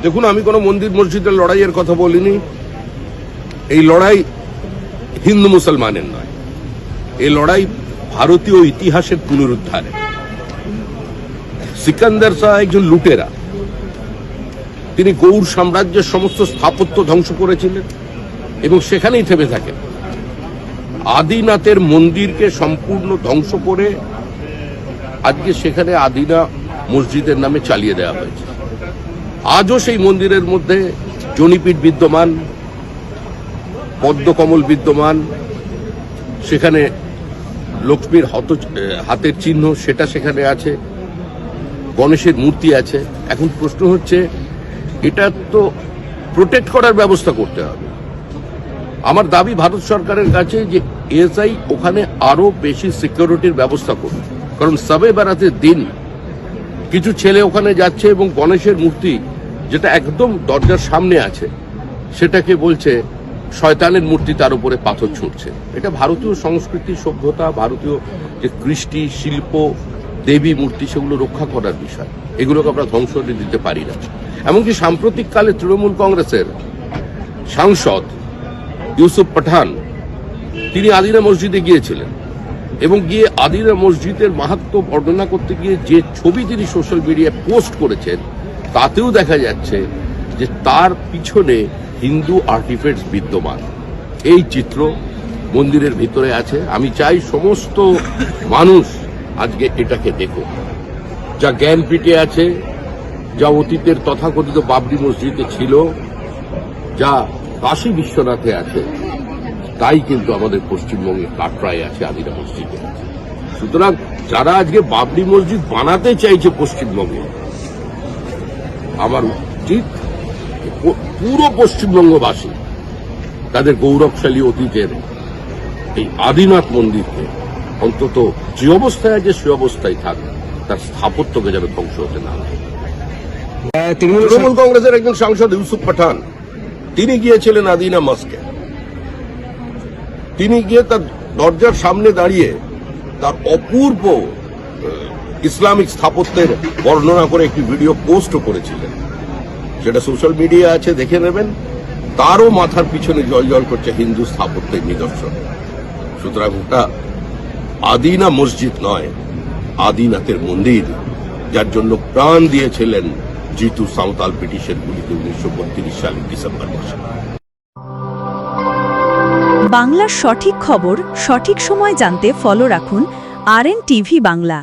দেখুন, আমি কোনো মন্দির মসজিদের লড়াইয়ের কথা বলিনি। এই লড়াই হিন্দু মুসলমানের নয়, এই লড়াই ভারতীয় ইতিহাসের পুনরুদ্ধারে। সিকান্দার শাহ একজন লুটেরা, তিনি গৌড় সাম্রাজ্যের সমস্ত স্থাপত্য ধ্বংস করেছিলেন এবং সেখানেই থেমে থাকেন। আদিনাথের মন্দিরকে সম্পূর্ণ ধ্বংস করে আজকে সেখানে আদিনা মসজিদের নামে চালিয়ে দেওয়া হয়েছে। আজও সেই মন্দিরের মধ্যে জনিপীঠ বিদ্যমান, পদ্মকমল বিদ্যমান, সেখানে লক্ষ্মীর হাতের চিহ্ন সেটা সেখানে আছে, গণেশের মূর্তি আছে। এখন প্রশ্ন হচ্ছে, এটা তো প্রোটেক্ট করার ব্যবস্থা করতে হবে। আমার দাবি ভারত সরকারের কাছে যে এএসআই ওখানে আরো বেশি সিকিউরিটির ব্যবস্থা করবে, কারণ সবে বারাতের দিন কিছু ছেলে ওখানে যাচ্ছে এবং গণেশের মূর্তি যেটা একদম দরজার সামনে আছে সেটাকে বলছে শয়তানের মূর্তি, তার উপরে পাথর ছুঁড়ছে। এটা ভারতীয় সংস্কৃতি, সভ্যতা, ভারতীয় যে কৃষ্টি, শিল্প, দেবী মূর্তি, সেগুলো রক্ষা করার বিষয়। এগুলোকে আমরা ধ্বংস দিতে পারি না। এমনকি সাম্প্রতিককালে তৃণমূল কংগ্রেসের সাংসদ ইউসুফ পাঠান, তিনি আদিনা মসজিদে গিয়েছিলেন এবং গিয়ে আদিনা মসজিদের মাহাত্ম্য বর্ণনা করতে গিয়ে যে ছবি তিনি সোশ্যাল মিডিয়ায় পোস্ট করেছেন, তাতেও দেখা যাচ্ছে যে তার পিছনে হিন্দু আর্টিফ্যাক্টস বিদ্যমান। এই চিত্র মন্দিরের ভিতরে আছে। আমি চাই সমস্ত মানুষ আজকে এটাকে দেখুক। যা জ্ঞানপীঠে আছে, যা অতীতের তথাকথিত বাবরি মসজিদে ছিল, যা কাশী বিশ্বনাথে আছে, তাই কিন্তু আমাদের পশ্চিমবঙ্গে কাটরায় আছে, আদিনা মসজিদে আছে। সুতরাং যারা আজকে বাবরি মসজিদ বানাতে চাইছে পশ্চিমবঙ্গে, আমার উচিত পুরো পশ্চিমবঙ্গবাসী তাদের গৌরবশালী অতীতের এই আদিনাথ মন্দিরকে অন্তত যে অবস্থায় আছে সে অবস্থায় থাকবে, তার স্থাপত্যকে যেন ধ্বংস হতে না হয়। তৃণমূল কংগ্রেসের একজন সাংসদ ইউসুফ পাঠান, তিনি গিয়েছিলেন আদিনা মস্কে। তিনি গিয়ে তার দরজার সামনে দাঁড়িয়ে তার অপূর্ব ইসলামিক স্থাপত্যের বর্ণনা করে একটি ভিডিও পোস্টও করেছিলেন। সেটা সোশ্যাল মিডিয়া আছে, দেখে নেবেন। তারও মাথার পিছনে জল করছে হিন্দু স্থাপত্যের নিদর্শন। সুতরাং ওটা আদিনা মসজিদ নয়, আদিনাথের মন্দির, যার জন্য প্রাণ দিয়েছিলেন জিতু সাঁওতাল ব্রিটিশের গুলিতে 1932 সালের ডিসেম্বর মাসে। বাংলার সঠিক খবর সঠিক সময় জানতে ফলো রাখুন RN TV বাংলা।